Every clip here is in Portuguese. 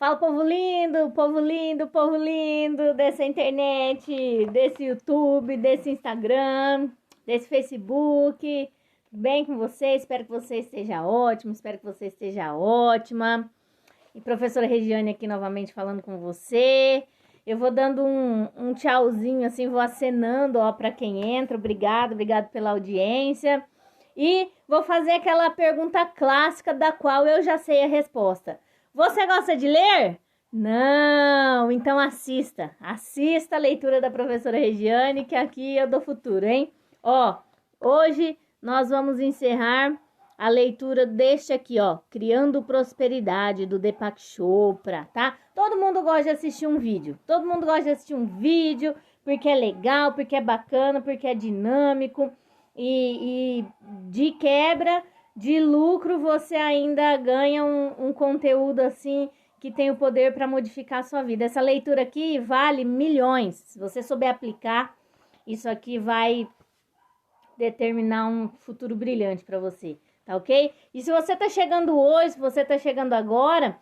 Fala, povo lindo, povo lindo, povo lindo dessa internet, desse YouTube, desse Instagram, desse Facebook. Tudo bem com você? Espero que você esteja ótimo, espero que você esteja ótima. E professora Regiane aqui novamente falando com você. Eu vou dando um tchauzinho assim, vou acenando, ó, para quem entra. Obrigado pela audiência. E vou fazer aquela pergunta clássica da qual eu já sei a resposta. Você gosta de ler? Não, então assista a leitura da professora Regiane, que aqui eu dou futuro, hein? Ó, hoje nós vamos encerrar a leitura deste aqui, ó, Criando Prosperidade, do Deepak Chopra, tá? Todo mundo gosta de assistir um vídeo, porque é legal, porque é bacana, porque é dinâmico e de quebra de lucro você ainda ganha um conteúdo assim que tem o poder para modificar a sua vida. Essa leitura aqui vale milhões. Se você souber aplicar, isso aqui vai determinar um futuro brilhante para você, tá ok? E se você tá chegando hoje, se você tá chegando agora,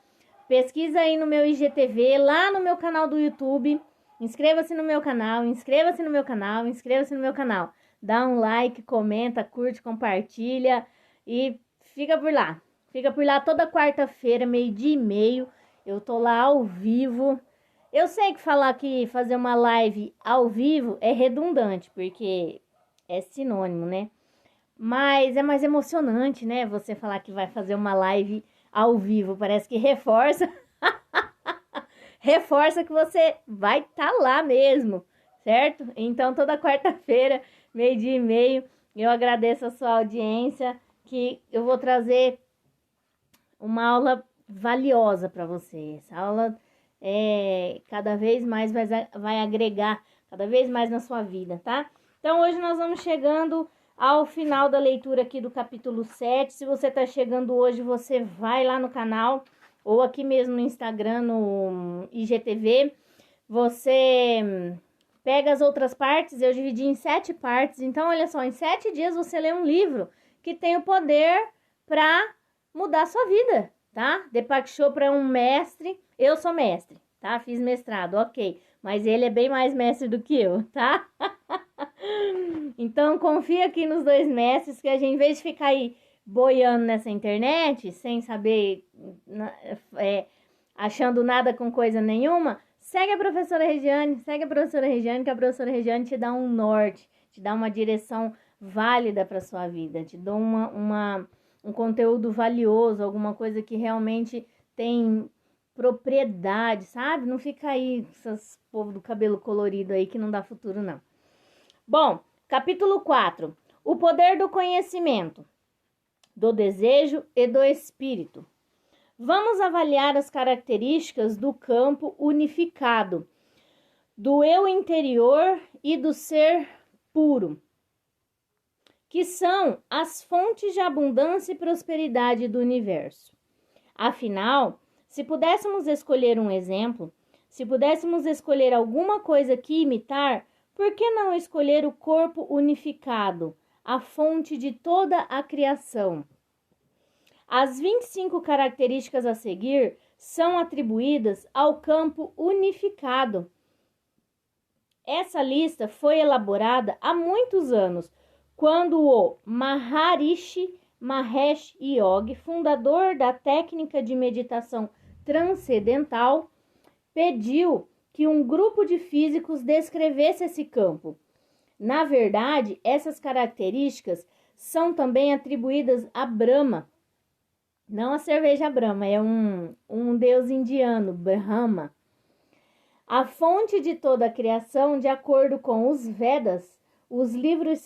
pesquisa aí no meu IGTV, lá no meu canal do YouTube, inscreva-se no meu canal, dá um like, comenta, curte, compartilha e fica por lá toda quarta-feira, 12:30, eu tô lá ao vivo. Eu sei que falar que fazer uma live ao vivo é redundante, porque é sinônimo, né? Mas é mais emocionante, né? Você falar que vai fazer uma live ao vivo, parece que reforça que você vai estar lá mesmo, certo? Então toda quarta-feira, 12:30, eu agradeço a sua audiência, que eu vou trazer uma aula valiosa para você. Essa aula cada vez mais vai agregar cada vez mais na sua vida, tá? Então hoje nós vamos chegando ao final da leitura aqui do capítulo 7. Se você tá chegando hoje, você vai lá no canal ou aqui mesmo no Instagram, no IGTV, você pega as outras partes. Eu dividi em 7 partes, então olha só, em 7 dias você lê um livro que tem o poder para mudar a sua vida, tá? Deepak Chopra é um mestre, eu sou mestre, tá? Fiz mestrado, ok, mas ele é bem mais mestre do que eu, tá? Então confia aqui nos dois mestres, que a gente, em vez de ficar aí boiando nessa internet, sem saber, achando nada com coisa nenhuma, segue a professora Regiane, que a professora Regiane te dá um norte, te dá uma direção válida para sua vida, te dá um conteúdo valioso, alguma coisa que realmente tem propriedade, sabe? Não fica aí esses povo do cabelo colorido aí que não dá futuro, não. Bom, capítulo 4. O poder do conhecimento, do desejo e do espírito. Vamos avaliar as características do campo unificado, do eu interior e do ser puro, que são as fontes de abundância e prosperidade do universo. Afinal, se pudéssemos escolher um exemplo, se pudéssemos escolher alguma coisa que imitar, por que não escolher o corpo unificado, a fonte de toda a criação? As 25 características a seguir são atribuídas ao campo unificado. Essa lista foi elaborada há muitos anos, quando o Maharishi Mahesh Yogi, fundador da técnica de meditação transcendental, pediu que um grupo de físicos descrevesse esse campo. Na verdade, essas características são também atribuídas a Brahma. Não a cerveja Brahma, é um deus indiano, Brahma. A fonte de toda a criação, de acordo com os Vedas, os livros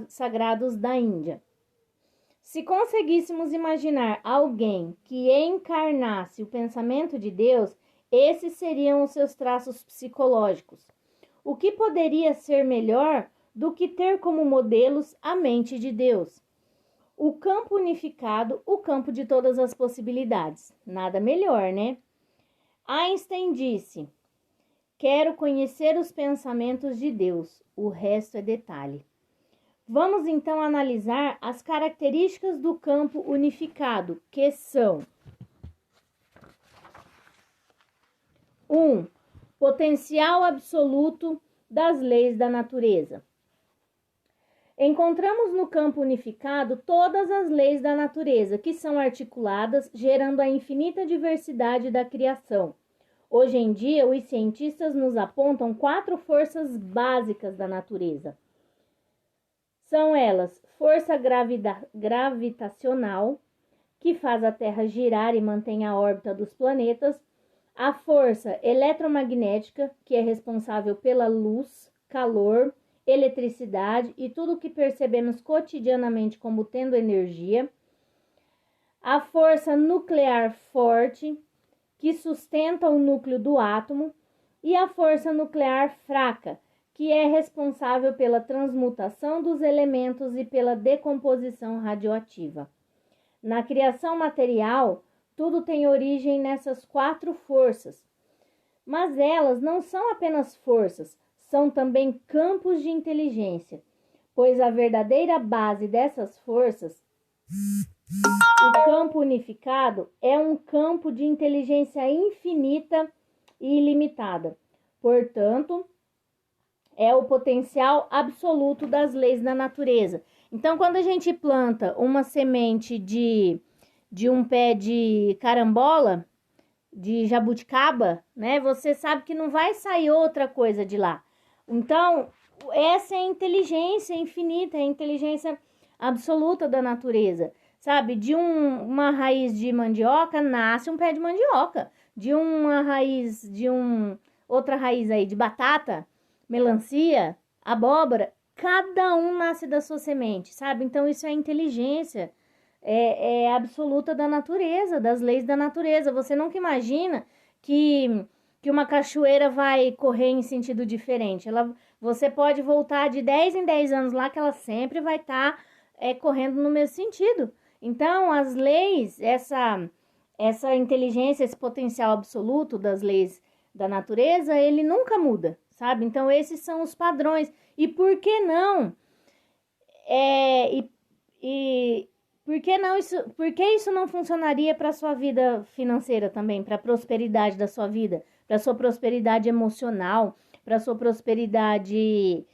sagrados da Índia. Se conseguíssemos imaginar alguém que encarnasse o pensamento de Deus, esses seriam os seus traços psicológicos. O que poderia ser melhor do que ter como modelos a mente de Deus? O campo unificado, o campo de todas as possibilidades. Nada melhor, né? Einstein disse: quero conhecer os pensamentos de Deus, o resto é detalhe. Vamos então analisar as características do campo unificado, que são 1. Potencial absoluto das leis da natureza. Encontramos no campo unificado todas as leis da natureza, que são articuladas, gerando a infinita diversidade da criação. Hoje em dia, os cientistas nos apontam 4 forças básicas da natureza. São elas: força gravitacional, que faz a Terra girar e mantém a órbita dos planetas; a força eletromagnética, que é responsável pela luz, calor, eletricidade e tudo o que percebemos cotidianamente como tendo energia; a força nuclear forte, que sustenta o núcleo do átomo; e a força nuclear fraca, que é responsável pela transmutação dos elementos e pela decomposição radioativa. Na criação material, tudo tem origem nessas 4 forças. Mas elas não são apenas forças, são também campos de inteligência, pois a verdadeira base dessas forças, o campo unificado, é um campo de inteligência infinita e ilimitada. Portanto, é o potencial absoluto das leis da natureza. Então, quando a gente planta uma semente de um pé de carambola, de jabuticaba, né? Você sabe que não vai sair outra coisa de lá. Então, essa é a inteligência infinita, é a inteligência absoluta da natureza. Sabe, de uma raiz de mandioca nasce um pé de mandioca. De uma raiz, outra raiz aí de batata, melancia, abóbora, cada um nasce da sua semente, sabe? Então isso é inteligência, é absoluta da natureza, das leis da natureza. Você nunca imagina que uma cachoeira vai correr em sentido diferente. Você pode voltar de 10 em 10 anos lá, que ela sempre vai estar correndo no mesmo sentido. Então, as leis, essa inteligência, esse potencial absoluto das leis da natureza, ele nunca muda, sabe? Então, esses são os padrões. E por que não? Por que isso não funcionaria para a sua vida financeira também, para a prosperidade da sua vida, para a sua prosperidade emocional, para a sua prosperidade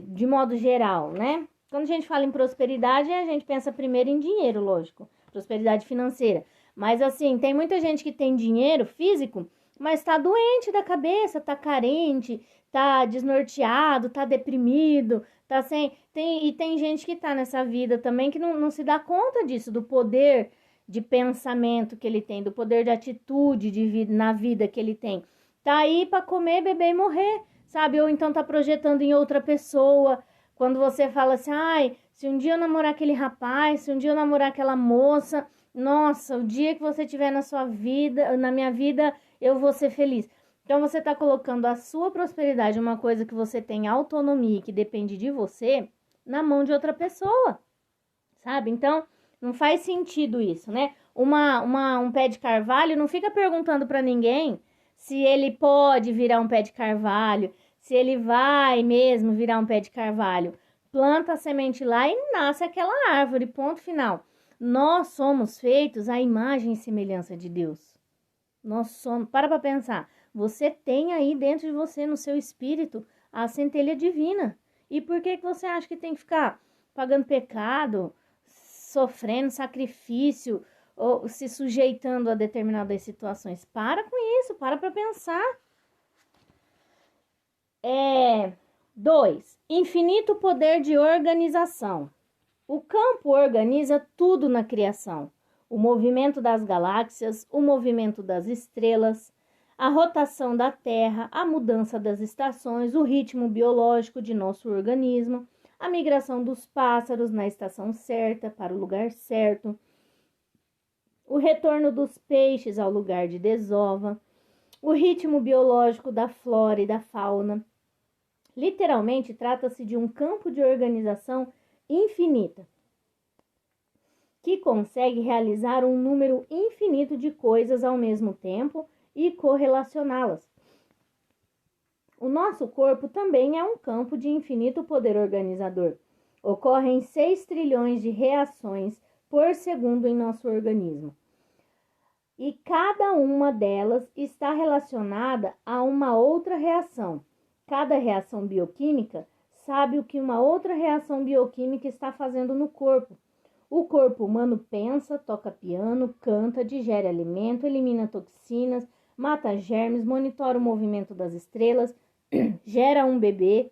de modo geral, né? Quando a gente fala em prosperidade, a gente pensa primeiro em dinheiro, lógico, prosperidade financeira. Mas assim, tem muita gente que tem dinheiro físico, mas está doente da cabeça, está carente, está desnorteado, está deprimido, tá sem... tem gente que está nessa vida também que não se dá conta disso, do poder de pensamento que ele tem, do poder de atitude na vida que ele tem. Tá aí para comer, beber e morrer, sabe? Ou então tá projetando em outra pessoa. Quando você fala assim, ai, se um dia eu namorar aquele rapaz, se um dia eu namorar aquela moça, nossa, o dia que você tiver na sua vida, na minha vida, eu vou ser feliz. Então, você está colocando a sua prosperidade, uma coisa que você tem autonomia, que depende de você, na mão de outra pessoa, sabe? Então, não faz sentido isso, né? Um pé de carvalho não fica perguntando para ninguém se ele pode virar um pé de carvalho, se ele vai mesmo virar um pé de carvalho. Planta a semente lá e nasce aquela árvore, ponto final. Nós somos feitos à imagem e semelhança de Deus. Nós somos, para pensar, você tem aí dentro de você, no seu espírito, a centelha divina. E por que você acha que tem que ficar pagando pecado, sofrendo sacrifício, ou se sujeitando a determinadas situações? Para com isso, para pensar. 2. Infinito poder de organização. O campo organiza tudo na criação. O movimento das galáxias, o movimento das estrelas, a rotação da Terra, a mudança das estações, o ritmo biológico de nosso organismo, a migração dos pássaros na estação certa para o lugar certo, o retorno dos peixes ao lugar de desova, o ritmo biológico da flora e da fauna. Literalmente, trata-se de um campo de organização infinita, que consegue realizar um número infinito de coisas ao mesmo tempo e correlacioná-las. O nosso corpo também é um campo de infinito poder organizador. Ocorrem 6 trilhões de reações por segundo em nosso organismo. e cada uma delas está relacionada a uma outra reação. Cada reação bioquímica sabe o que uma outra reação bioquímica está fazendo no corpo. O corpo humano pensa, toca piano, canta, digere alimento, elimina toxinas, mata germes, monitora o movimento das estrelas, gera um bebê,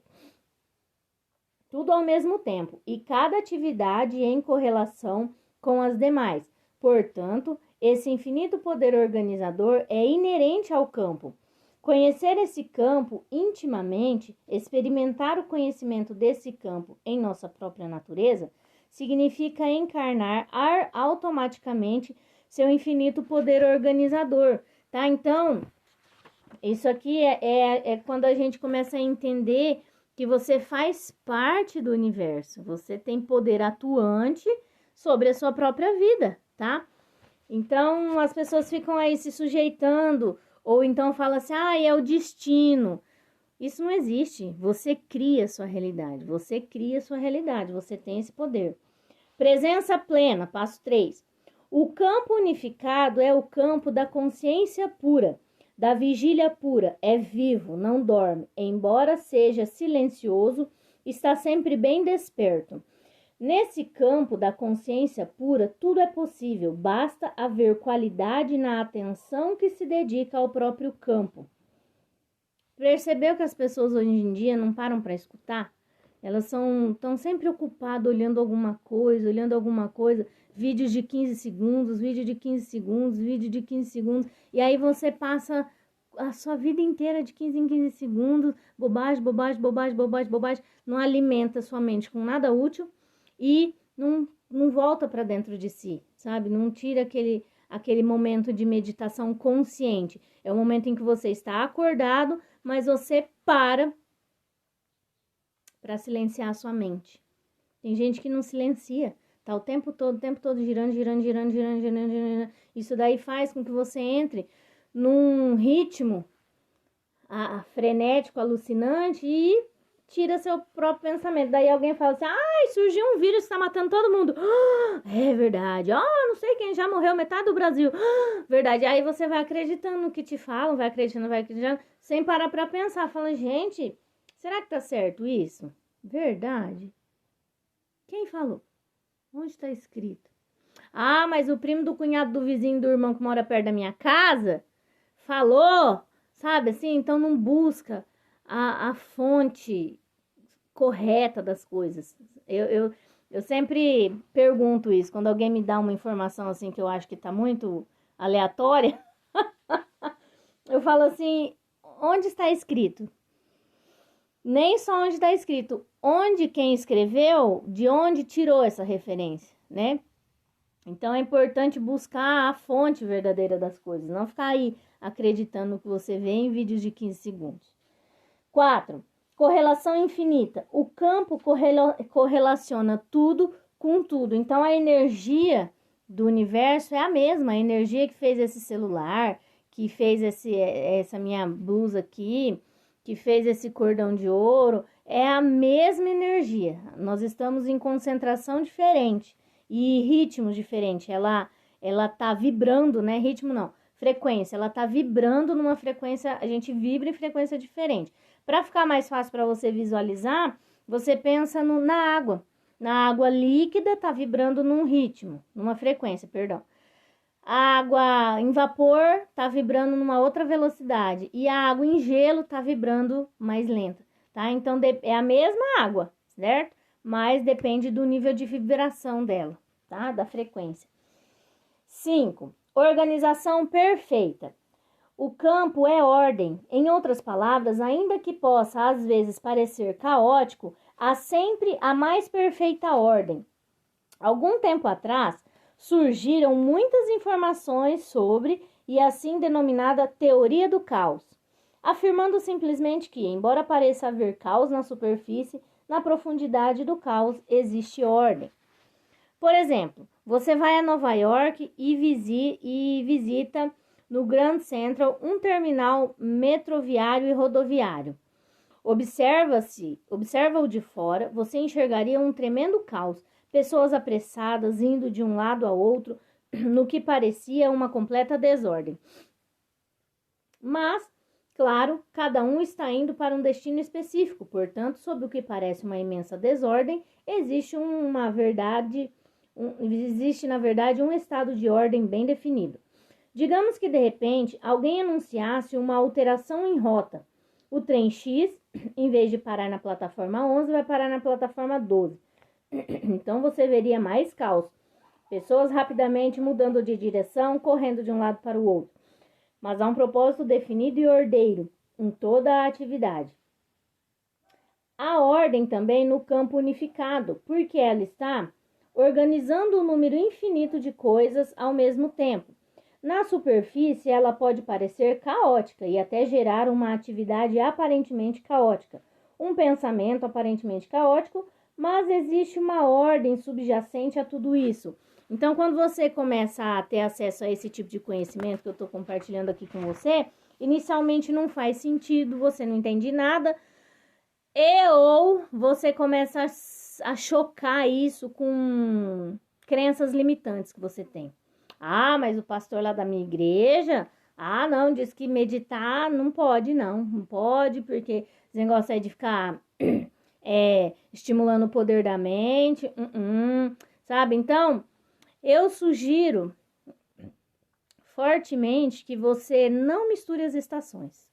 tudo ao mesmo tempo, e cada atividade em correlação com as demais. Portanto, esse infinito poder organizador é inerente ao campo. Conhecer esse campo intimamente, experimentar o conhecimento desse campo em nossa própria natureza, significa encarnar automaticamente seu infinito poder organizador, tá? Então, isso aqui é quando a gente começa a entender que você faz parte do universo, você tem poder atuante sobre a sua própria vida, tá? Então, as pessoas ficam aí se sujeitando, ou então falam assim, é o destino. Isso não existe, você cria sua realidade, você tem esse poder. Presença plena, passo 3. O campo unificado é o campo da consciência pura, da vigília pura, é vivo, não dorme, embora seja silencioso, está sempre bem desperto. Nesse campo da consciência pura, tudo é possível, basta haver qualidade na atenção que se dedica ao próprio campo. Percebeu que as pessoas hoje em dia não param para escutar? Elas estão sempre ocupadas olhando alguma coisa, vídeos de 15 segundos, vídeo de 15 segundos, vídeo de 15 segundos, e aí você passa a sua vida inteira de 15 em 15 segundos, bobagem, não alimenta sua mente com nada útil e não volta para dentro de si, sabe? Não tira aquele momento de meditação consciente. É o momento em que você está acordado, mas você para silenciar a sua mente. Tem gente que não silencia, tá o tempo todo girando. Isso daí faz com que você entre num ritmo frenético, alucinante e tira seu próprio pensamento. Daí alguém fala assim, surgiu um vírus que está matando todo mundo. É verdade. Não sei quem já morreu, metade do Brasil. Verdade. Aí você vai acreditando no que te falam, vai acreditando, sem parar para pensar. Fala, gente, será que tá certo isso? Verdade? Quem falou? Onde está escrito? Mas o primo do cunhado do vizinho do irmão que mora perto da minha casa falou, sabe assim? Então não busca a fonte correta das coisas. Eu sempre pergunto isso, quando alguém me dá uma informação assim que eu acho que tá muito aleatória, eu falo assim, onde está escrito? Nem só onde está escrito, onde quem escreveu, de onde tirou essa referência, né? Então é importante buscar a fonte verdadeira das coisas, não ficar aí acreditando no que você vê em vídeos de 15 segundos. 4. Correlação infinita. O campo correlaciona tudo com tudo. Então a energia do universo é a mesma, a energia que fez esse celular, que fez essa minha blusa aqui, que fez esse cordão de ouro, é a mesma energia. Nós estamos em concentração diferente e ritmos diferentes. Ela tá vibrando, né? Ritmo não, frequência. Ela tá vibrando numa frequência, a gente vibra em frequência diferente. Para ficar mais fácil para você visualizar, você pensa na água. Na água líquida tá vibrando num ritmo, numa frequência, perdão. A água em vapor tá vibrando numa outra velocidade e a água em gelo tá vibrando mais lenta, tá? Então é a mesma água, certo? Mas depende do nível de vibração dela, tá? Da frequência. 5. Organização perfeita. O campo é ordem. Em outras palavras, ainda que possa às vezes parecer caótico, há sempre a mais perfeita ordem. Algum tempo atrás, surgiram muitas informações sobre e assim denominada teoria do caos, afirmando simplesmente que, embora pareça haver caos na superfície, na profundidade do caos existe ordem. Por exemplo, você vai a Nova York e visita no Grand Central um terminal metroviário e rodoviário. Observa-o de fora, você enxergaria um tremendo caos. Pessoas apressadas indo de um lado a outro, no que parecia uma completa desordem. Mas, claro, cada um está indo para um destino específico, portanto, sob o que parece uma imensa desordem, existe na verdade um estado de ordem bem definido. Digamos que, de repente, alguém anunciasse uma alteração em rota. O trem X, em vez de parar na plataforma 11, vai parar na plataforma 12. Então, você veria mais caos. Pessoas rapidamente mudando de direção, correndo de um lado para o outro. Mas há um propósito definido e ordeiro em toda a atividade. Há ordem também no campo unificado, porque ela está organizando um número infinito de coisas ao mesmo tempo. Na superfície, ela pode parecer caótica e até gerar uma atividade aparentemente caótica, um pensamento aparentemente caótico, mas existe uma ordem subjacente a tudo isso. Então, quando você começa a ter acesso a esse tipo de conhecimento que eu estou compartilhando aqui com você, inicialmente não faz sentido, você não entende nada, ou você começa a chocar isso com crenças limitantes que você tem. Ah, mas o pastor lá da minha igreja, não, diz que meditar não pode, não pode, porque esse negócio aí de ficar estimulando o poder da mente, sabe? Então, eu sugiro fortemente que você não misture as estações.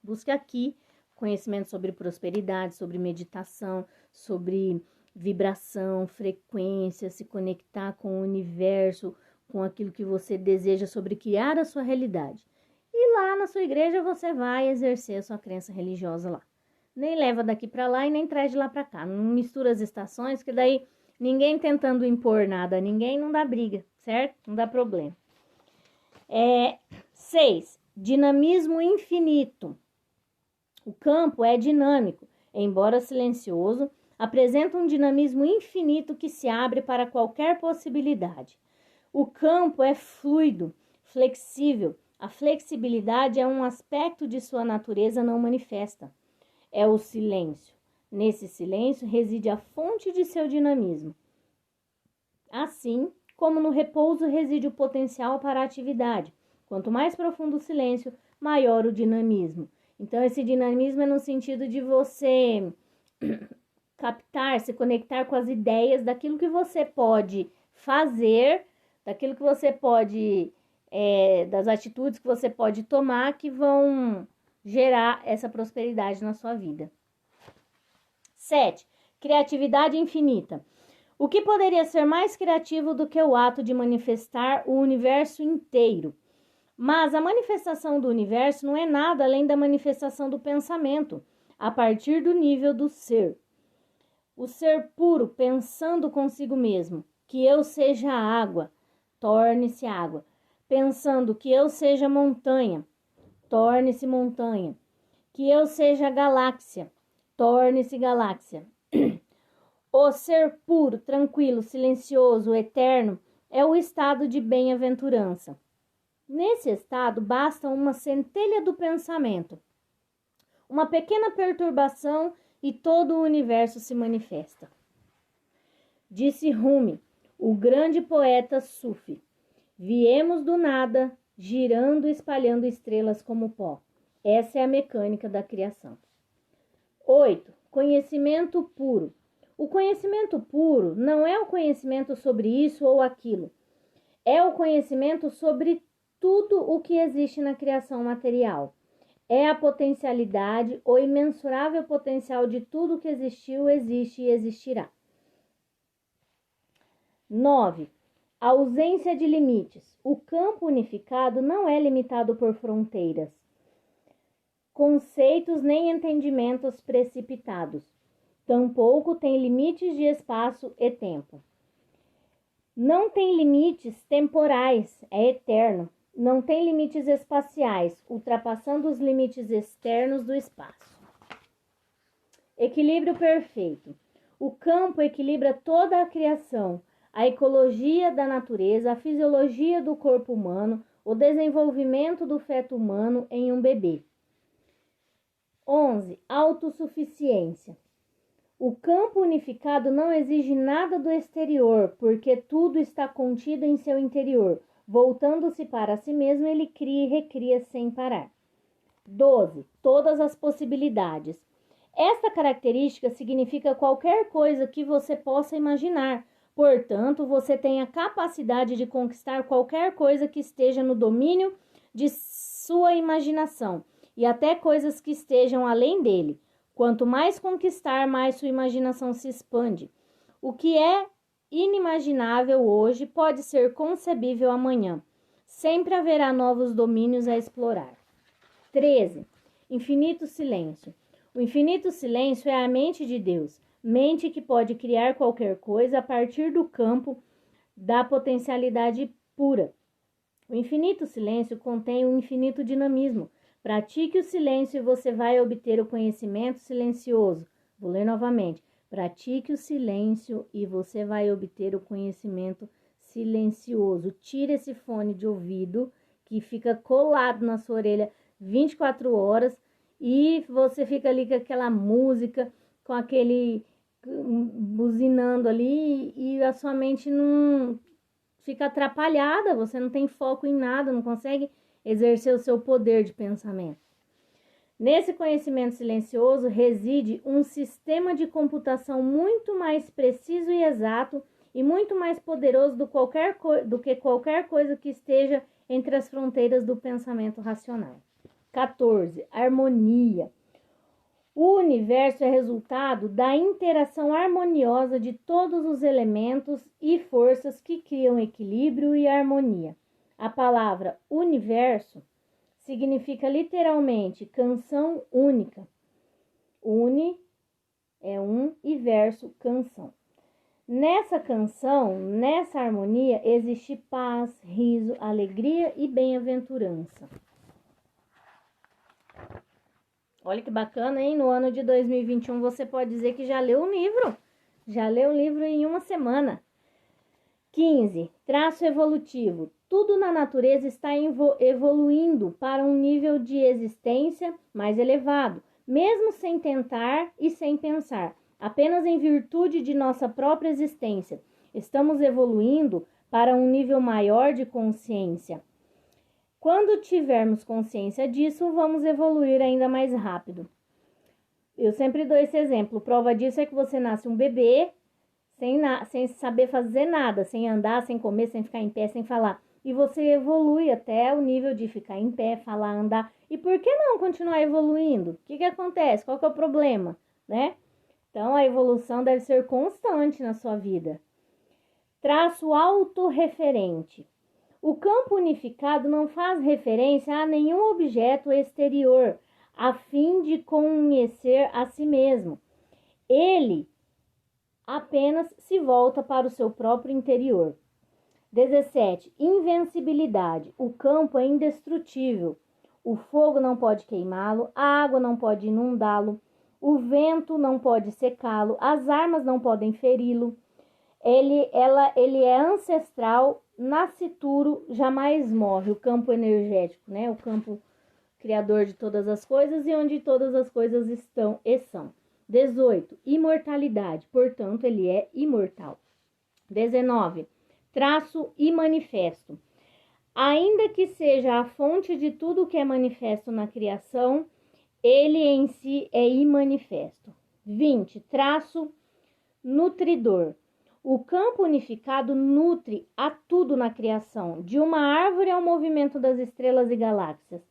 Busque aqui conhecimento sobre prosperidade, sobre meditação, sobre vibração, frequência, se conectar com o universo, com aquilo que você deseja, sobre criar a sua realidade. E lá na sua igreja você vai exercer a sua crença religiosa lá. Nem leva daqui para lá e nem traz de lá para cá. Não mistura as estações, que daí ninguém tentando impor nada a ninguém não dá briga, certo? Não dá problema. 6. Dinamismo infinito. O campo é dinâmico, embora silencioso, apresenta um dinamismo infinito que se abre para qualquer possibilidade. O campo é fluido, flexível. A flexibilidade é um aspecto de sua natureza não manifesta. É o silêncio. Nesse silêncio reside a fonte de seu dinamismo. Assim como no repouso reside o potencial para a atividade. Quanto mais profundo o silêncio, maior o dinamismo. Então, esse dinamismo é no sentido de você captar, se conectar com as ideias daquilo que você pode fazer, daquilo que você pode, das atitudes que você pode tomar que vão gerar essa prosperidade na sua vida. 7. Criatividade infinita. O que poderia ser mais criativo do que o ato de manifestar o universo inteiro? Mas a manifestação do universo não é nada além da manifestação do pensamento, a partir do nível do ser. O ser puro pensando consigo mesmo, que eu seja água, torne-se água. Pensando que eu seja montanha, torne-se montanha. Que eu seja galáxia, torne-se galáxia. O ser puro, tranquilo, silencioso, eterno, é o estado de bem-aventurança. Nesse estado, basta uma centelha do pensamento, uma pequena perturbação e todo o universo se manifesta. Disse Rumi, o grande poeta sufi: viemos do nada, girando e espalhando estrelas como pó. Essa é a mecânica da criação. 8. Conhecimento puro. O conhecimento puro não é o conhecimento sobre isso ou aquilo. É o conhecimento sobre tudo o que existe na criação material. É a potencialidade, o imensurável potencial de tudo que existiu, existe e existirá. 9. Ausência de limites. O campo unificado não é limitado por fronteiras, conceitos nem entendimentos precipitados. Tampouco tem limites de espaço e tempo. Não tem limites temporais, é eterno. Não tem limites espaciais, ultrapassando os limites externos do espaço. Equilíbrio perfeito. O campo equilibra toda a criação, a ecologia da natureza, a fisiologia do corpo humano, o desenvolvimento do feto humano em um bebê. 11. Autossuficiência. O campo unificado não exige nada do exterior, porque tudo está contido em seu interior. Voltando-se para si mesmo, ele cria e recria sem parar. 12. Todas as possibilidades. Esta característica significa qualquer coisa que você possa imaginar. Portanto, você tem a capacidade de conquistar qualquer coisa que esteja no domínio de sua imaginação, e até coisas que estejam além dele. Quanto mais conquistar, mais sua imaginação se expande. O que é inimaginável hoje pode ser concebível amanhã. Sempre haverá novos domínios a explorar. 13. Infinito silêncio. O infinito silêncio é a mente de Deus, mente que pode criar qualquer coisa a partir do campo da potencialidade pura. O infinito silêncio contém um infinito dinamismo. Pratique o silêncio e você vai obter o conhecimento silencioso. Vou ler novamente. Pratique o silêncio e você vai obter o conhecimento silencioso. Tire esse fone de ouvido que fica colado na sua orelha 24 horas e você fica ali com aquela música, com aquele buzinando ali e a sua mente não fica atrapalhada, você não tem foco em nada, não consegue exercer o seu poder de pensamento. Nesse conhecimento silencioso reside um sistema de computação muito mais preciso e exato e muito mais poderoso do que qualquer coisa que esteja entre as fronteiras do pensamento racional. 14. Harmonia. O universo é resultado da interação harmoniosa de todos os elementos e forças que criam equilíbrio e harmonia. A palavra universo significa literalmente canção única. Uni é um e verso canção. Nessa canção, nessa harmonia, existe paz, riso, alegria e bem-aventurança. Olha que bacana, hein? No ano de 2021 você pode dizer que já leu um livro. Já leu um livro em uma semana. 15. Traço evolutivo. Tudo na natureza está evoluindo para um nível de existência mais elevado, mesmo sem tentar e sem pensar, apenas em virtude de nossa própria existência. Estamos evoluindo para um nível maior de consciência. Quando tivermos consciência disso, vamos evoluir ainda mais rápido. Eu sempre dou esse exemplo. Prova disso é que você nasce um bebê sem saber fazer nada, sem andar, sem comer, sem ficar em pé, sem falar. E você evolui até o nível de ficar em pé, falar, andar. E por que não continuar evoluindo? O que acontece? Qual que é o problema? Né? Então, a evolução deve ser constante na sua vida. Traço autorreferente. O campo unificado não faz referência a nenhum objeto exterior, a fim de conhecer a si mesmo. Ele apenas se volta para o seu próprio interior. 17. Invencibilidade. O campo é indestrutível. O fogo não pode queimá-lo, a água não pode inundá-lo, o vento não pode secá-lo, as armas não podem feri-lo. Ele é ancestral, nascituro, jamais morre. O campo energético, né? O campo criador de todas as coisas e onde todas as coisas estão e são. 18. Imortalidade. Portanto, ele é imortal. 19. Traço imanifesto. Ainda que seja a fonte de tudo que é manifesto na criação, ele em si é imanifesto. 20. Traço nutridor. O campo unificado nutre a tudo na criação, de uma árvore ao movimento das estrelas e galáxias,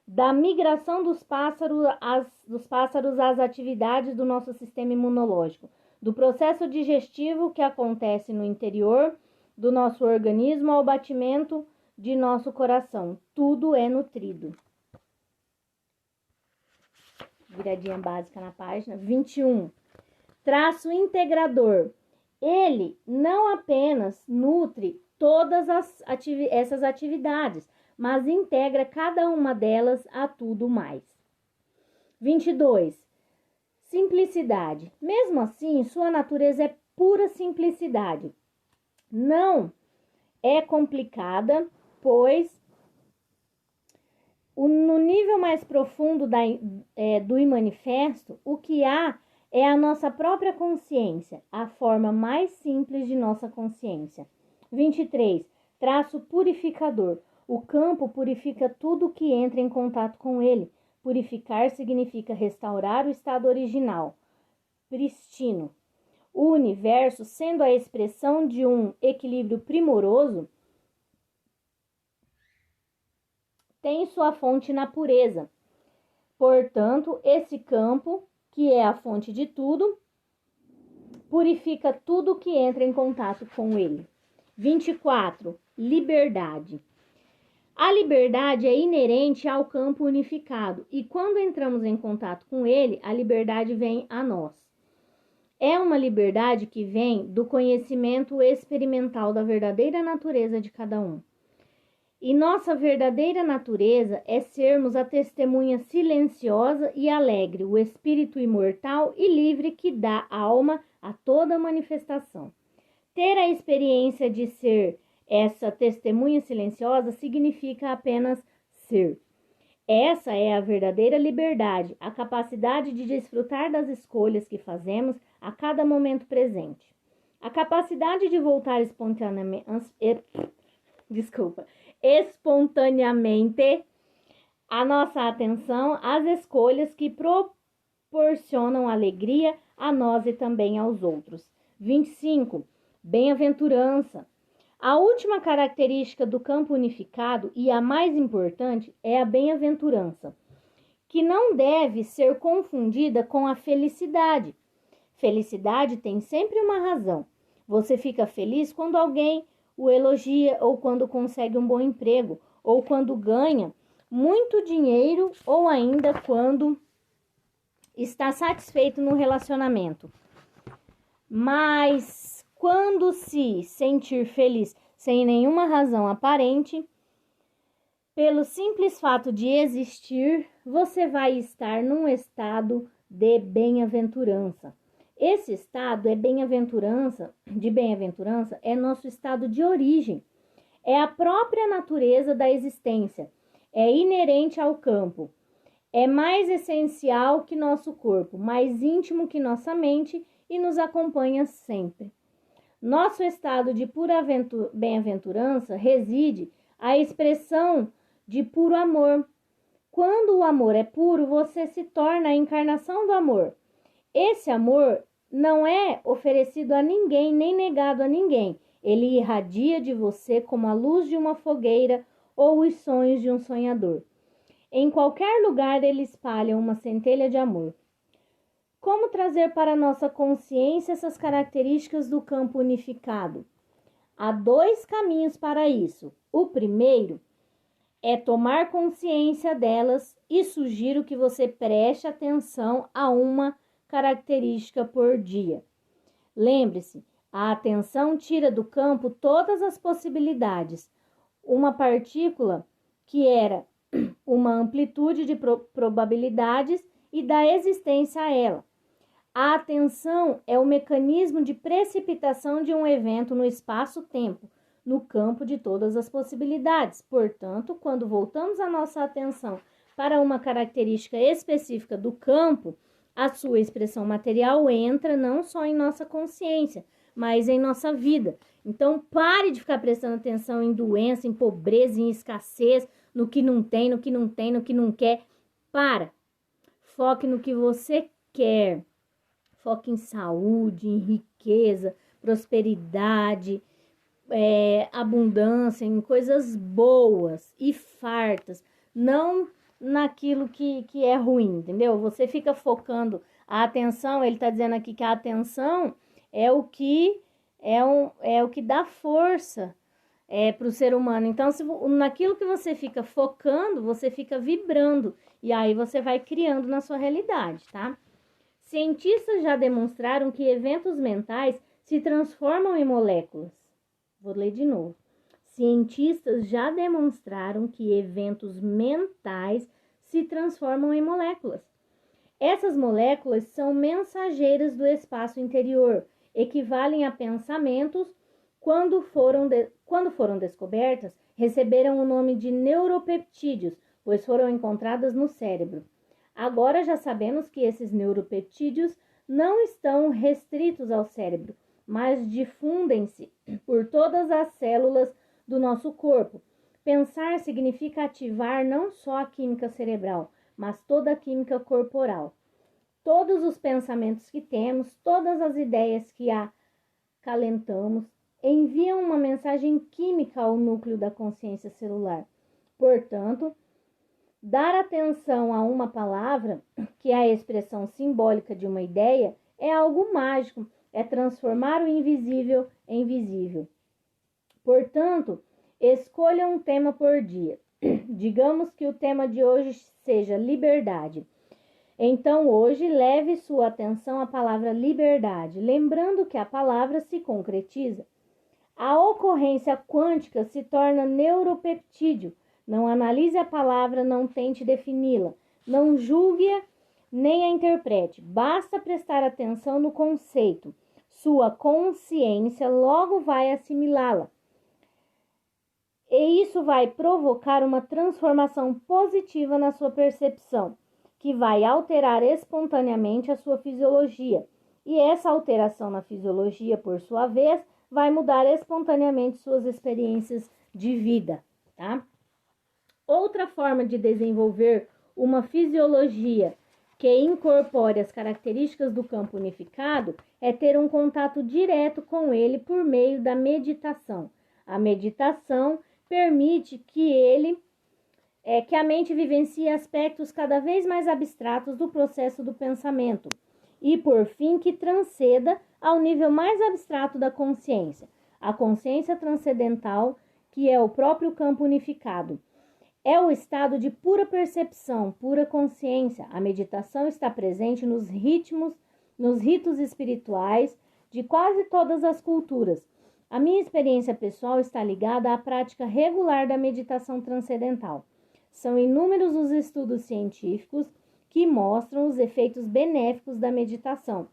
da migração dos pássaros às atividades do nosso sistema imunológico, do processo digestivo que acontece no interior do nosso organismo ao batimento de nosso coração. Tudo é nutrido. Viradinha básica na página 21. Traço integrador. Ele não apenas nutre todas essas atividades, mas integra cada uma delas a tudo mais. 22. Simplicidade. Mesmo assim, sua natureza é pura simplicidade. Não é complicada, pois no nível mais profundo do imanifesto, o que há É a nossa própria consciência, a forma mais simples de nossa consciência. 23. Traço purificador. O campo purifica tudo que entra em contato com ele. Purificar significa restaurar o estado original, pristino. O universo, sendo a expressão de um equilíbrio primoroso, tem sua fonte na pureza. Portanto, esse campo, que é a fonte de tudo, purifica tudo que entra em contato com ele. 24. Liberdade. A liberdade é inerente ao campo unificado e quando entramos em contato com ele, a liberdade vem a nós. É uma liberdade que vem do conhecimento experimental da verdadeira natureza de cada um. E nossa verdadeira natureza é sermos a testemunha silenciosa e alegre, o espírito imortal e livre que dá alma a toda manifestação. Ter a experiência de ser essa testemunha silenciosa significa apenas ser. Essa é a verdadeira liberdade, a capacidade de desfrutar das escolhas que fazemos a cada momento presente. A capacidade de voltar espontaneamente a nossa atenção às escolhas que proporcionam alegria a nós e também aos outros. 25. Bem-aventurança. A última característica do campo unificado e a mais importante é a bem-aventurança, que não deve ser confundida com a felicidade. Felicidade tem sempre uma razão. Você fica feliz quando alguém o elogia, ou quando consegue um bom emprego, ou quando ganha muito dinheiro, ou ainda quando está satisfeito no relacionamento. Mas quando se sentir feliz sem nenhuma razão aparente, pelo simples fato de existir, você vai estar num estado de bem-aventurança. Esse estado de bem-aventurança é nosso estado de origem. É a própria natureza da existência. É inerente ao campo. É mais essencial que nosso corpo, mais íntimo que nossa mente e nos acompanha sempre. Nosso estado de pura bem-aventurança reside a expressão de puro amor. Quando o amor é puro, você se torna a encarnação do amor. Esse amor não é oferecido a ninguém, nem negado a ninguém. Ele irradia de você como a luz de uma fogueira ou os sonhos de um sonhador. Em qualquer lugar ele espalha uma centelha de amor. Como trazer para nossa consciência essas características do campo unificado? Há 2 caminhos para isso. O primeiro é tomar consciência delas e sugiro que você preste atenção a uma característica por dia. Lembre-se, a atenção tira do campo todas as possibilidades. Uma partícula que era uma amplitude de probabilidades e dá existência a ela. A atenção é o mecanismo de precipitação de um evento no espaço-tempo, no campo de todas as possibilidades. Portanto, quando voltamos a nossa atenção para uma característica específica do campo, a sua expressão material entra não só em nossa consciência, mas em nossa vida. Então, pare de ficar prestando atenção em doença, em pobreza, em escassez, no que não tem, no que não tem, no que não quer. Para. Foque no que você quer. Foque em saúde, em riqueza, prosperidade, abundância, em coisas boas e fartas. Não naquilo que é ruim, entendeu? Você fica focando a atenção, ele está dizendo aqui que a atenção é o que dá força para o ser humano. Então, naquilo que você fica focando, você fica vibrando e aí você vai criando na sua realidade, tá? Cientistas já demonstraram que eventos mentais se transformam em moléculas. Vou ler de novo. Cientistas já demonstraram que eventos mentais se transformam em moléculas. Essas moléculas são mensageiras do espaço interior, equivalem a pensamentos. Quando foram descobertas, receberam o nome de neuropeptídeos, pois foram encontradas no cérebro. Agora já sabemos que esses neuropeptídeos não estão restritos ao cérebro, mas difundem-se por todas as células do nosso corpo. Pensar significa ativar não só a química cerebral, mas toda a química corporal. Todos os pensamentos que temos, todas as ideias que acalentamos, enviam uma mensagem química ao núcleo da consciência celular. Portanto, dar atenção a uma palavra, que é a expressão simbólica de uma ideia, é algo mágico, é transformar o invisível em visível. Portanto, escolha um tema por dia. Digamos que o tema de hoje seja liberdade. Então, hoje, leve sua atenção à palavra liberdade, lembrando que a palavra se concretiza. A ocorrência quântica se torna neuropeptídeo. Não analise a palavra, não tente defini-la. Não julgue-a, nem a interprete. Basta prestar atenção no conceito. Sua consciência logo vai assimilá-la. E isso vai provocar uma transformação positiva na sua percepção, que vai alterar espontaneamente a sua fisiologia. E essa alteração na fisiologia, por sua vez, vai mudar espontaneamente suas experiências de vida, tá? Outra forma de desenvolver uma fisiologia que incorpore as características do campo unificado é ter um contato direto com ele por meio da meditação. A meditação permite que a mente vivencie aspectos cada vez mais abstratos do processo do pensamento e, por fim, que transcenda ao nível mais abstrato da consciência, a consciência transcendental, que é o próprio campo unificado. É o estado de pura percepção, pura consciência. A meditação está presente nos ritos espirituais de quase todas as culturas. A minha experiência pessoal está ligada à prática regular da meditação transcendental. São inúmeros os estudos científicos que mostram os efeitos benéficos da meditação.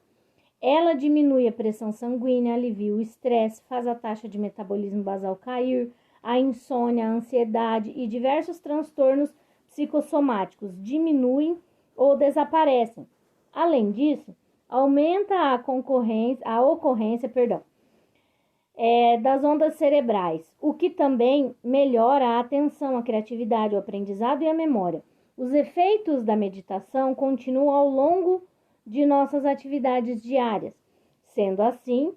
Ela diminui a pressão sanguínea, alivia o estresse, faz a taxa de metabolismo basal cair, a insônia, a ansiedade e diversos transtornos psicossomáticos diminuem ou desaparecem. Além disso, aumenta a ocorrência das ondas cerebrais, o que também melhora a atenção, a criatividade, o aprendizado e a memória. Os efeitos da meditação continuam ao longo de nossas atividades diárias. Sendo assim,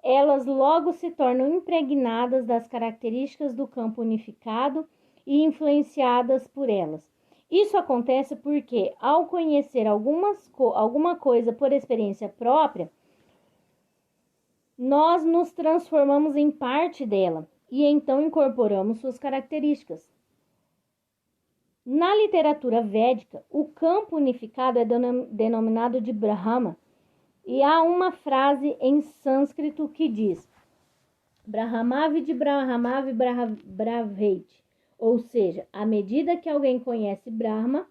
elas logo se tornam impregnadas das características do campo unificado e influenciadas por elas. Isso acontece porque, ao conhecer alguma coisa por experiência própria, nós nos transformamos em parte dela e então incorporamos suas características. Na literatura védica, o campo unificado é denominado de Brahma, e há uma frase em sânscrito que diz Brahmavid Brahmavi Braveit, ou seja, à medida que alguém conhece Brahma,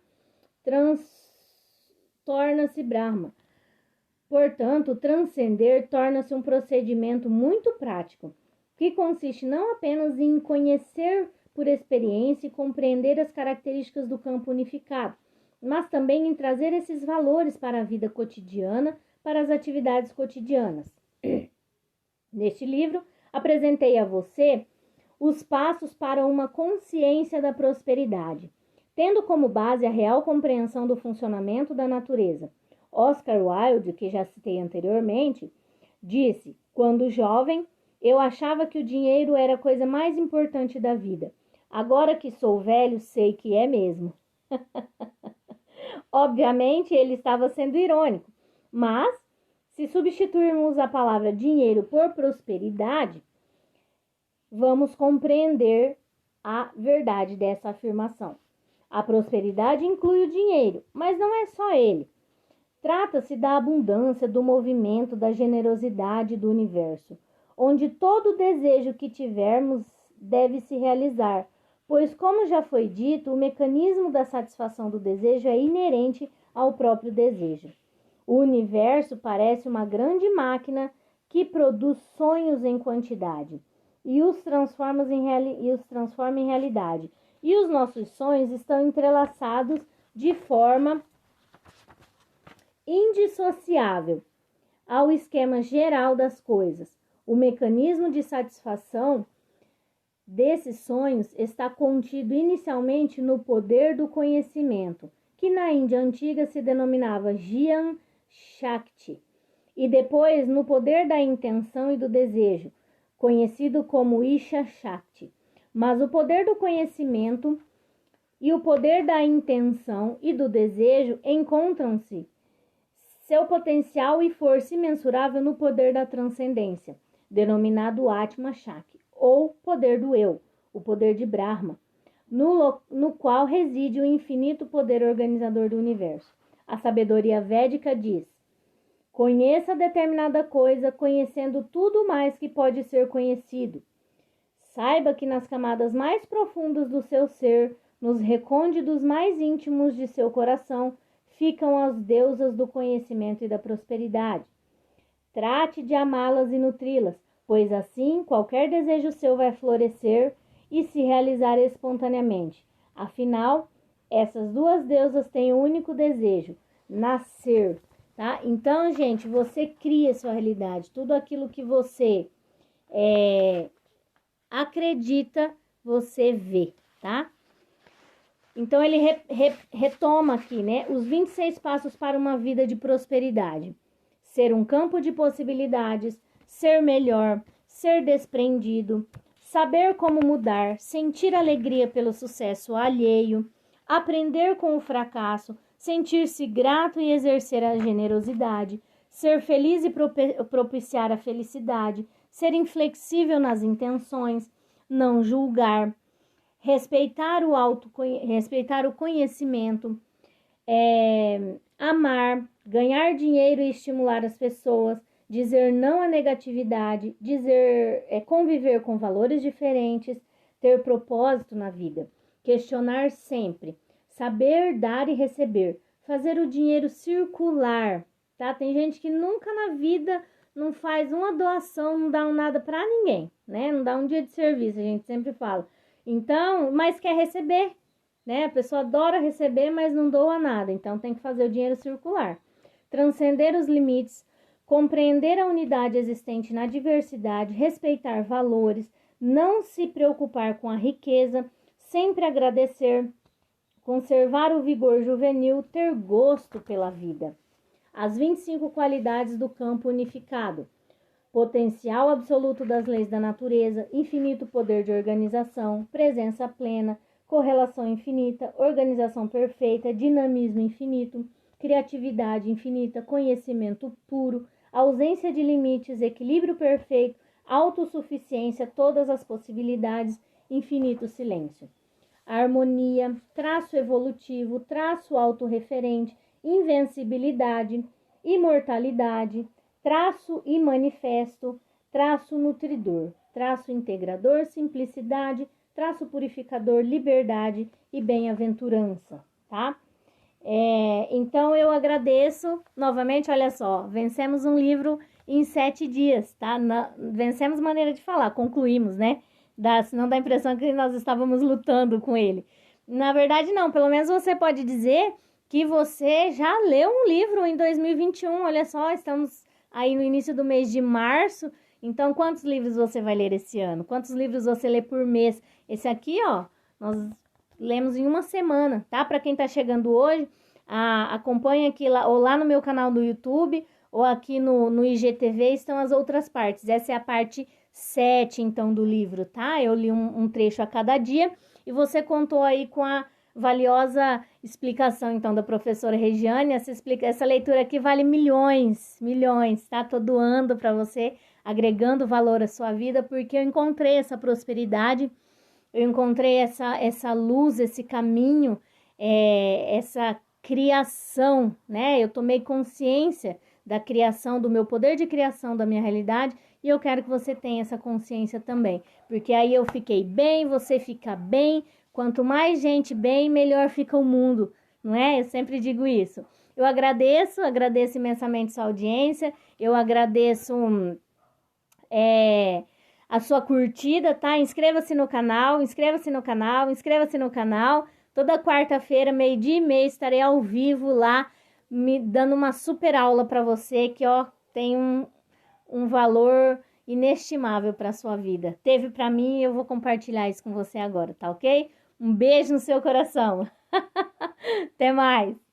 torna-se Brahma. Portanto, transcender torna-se um procedimento muito prático, que consiste não apenas em conhecer por experiência e compreender as características do campo unificado, mas também em trazer esses valores para a vida cotidiana, para as atividades cotidianas. Neste livro, apresentei a você os passos para uma consciência da prosperidade, tendo como base a real compreensão do funcionamento da natureza. Oscar Wilde, que já citei anteriormente, disse: quando jovem, eu achava que o dinheiro era a coisa mais importante da vida. Agora que sou velho, sei que é mesmo. Obviamente, ele estava sendo irônico, mas se substituirmos a palavra dinheiro por prosperidade, vamos compreender a verdade dessa afirmação. A prosperidade inclui o dinheiro, mas não é só ele. Trata-se da abundância, do movimento, da generosidade do universo, onde todo desejo que tivermos deve se realizar, pois, como já foi dito, o mecanismo da satisfação do desejo é inerente ao próprio desejo. O universo parece uma grande máquina que produz sonhos em quantidade e os transforma em realidade. E os nossos sonhos estão entrelaçados de forma indissociável ao esquema geral das coisas. O mecanismo de satisfação desses sonhos está contido inicialmente no poder do conhecimento, que na Índia antiga se denominava Gyan Shakti, e depois no poder da intenção e do desejo, conhecido como Isha Shakti. Mas o poder do conhecimento e o poder da intenção e do desejo encontram-se seu potencial e força imensurável no poder da transcendência, denominado Atma Shakti, ou poder do eu, o poder de Brahma, no qual reside o infinito poder organizador do universo. A sabedoria védica diz: conheça determinada coisa, conhecendo tudo mais que pode ser conhecido. Saiba que nas camadas mais profundas do seu ser, nos recônditos mais íntimos de seu coração, ficam as deusas do conhecimento e da prosperidade. Trate de amá-las e nutri-las, pois assim qualquer desejo seu vai florescer e se realizar espontaneamente. Afinal, essas duas deusas têm um único desejo: nascer, tá? Então, gente, você cria sua realidade. Tudo aquilo que você acredita, você vê, tá? Então, ele retoma aqui, né? Os 26 passos para uma vida de prosperidade. Ser um campo de possibilidades, ser melhor, ser desprendido, saber como mudar, sentir alegria pelo sucesso alheio, aprender com o fracasso, sentir-se grato e exercer a generosidade, ser feliz e propiciar a felicidade, ser inflexível nas intenções, não julgar, respeitar o conhecimento, amar, ganhar dinheiro e estimular as pessoas, dizer não à negatividade, conviver com valores diferentes, ter propósito na vida, questionar sempre, saber dar e receber, fazer o dinheiro circular, tá? Tem gente que nunca na vida não faz uma doação, não dá nada para ninguém, né? Não dá um dia de serviço, a gente sempre fala. Então, mas quer receber, né? A pessoa adora receber, mas não doa nada. Então, tem que fazer o dinheiro circular. Transcender os limites, compreender a unidade existente na diversidade, respeitar valores, não se preocupar com a riqueza, sempre agradecer, conservar o vigor juvenil, ter gosto pela vida. As 25 qualidades do campo unificado: potencial absoluto das leis da natureza, infinito poder de organização, presença plena, correlação infinita, organização perfeita, dinamismo infinito, criatividade infinita, conhecimento puro, ausência de limites, equilíbrio perfeito, autossuficiência, todas as possibilidades, infinito silêncio. Harmonia, traço evolutivo, traço autorreferente, invencibilidade, imortalidade, traço e manifesto, traço nutridor, traço integrador, simplicidade, traço purificador, liberdade e bem-aventurança, tá? Então, eu agradeço novamente, olha só, vencemos um livro em 7 dias, tá? Vencemos maneira de falar, concluímos, né? Senão dá a impressão que nós estávamos lutando com ele. Na verdade, não, pelo menos você pode dizer que você já leu um livro em 2021, olha só, estamos aí no início do mês de março. Então, quantos livros você vai ler esse ano? Quantos livros você lê por mês? Esse aqui, ó, nós lemos em uma semana, tá? Para quem tá chegando hoje, acompanha aqui ou lá no meu canal do YouTube, ou aqui no IGTV estão as outras partes. Essa é a parte 7, então, do livro, tá? Eu li um trecho a cada dia e você contou aí com a valiosa explicação, então, da professora Regiane. Essa leitura aqui vale milhões, tá? Tô doando para você, agregando valor à sua vida, porque eu encontrei essa prosperidade, eu encontrei essa luz, esse caminho, essa criação, né? Eu tomei consciência da criação, do meu poder de criação da minha realidade, e eu quero que você tenha essa consciência também, porque aí eu fiquei bem, você fica bem. Quanto mais gente bem, melhor fica o mundo, não é? Eu sempre digo isso. Eu agradeço imensamente sua audiência, eu agradeço a sua curtida, tá? Inscreva-se no canal. Toda quarta-feira, 12:30, estarei ao vivo lá me dando uma super aula para você que, ó, tem um valor inestimável para sua vida. Teve para mim e eu vou compartilhar isso com você agora, tá ok? Um beijo no seu coração. Até mais.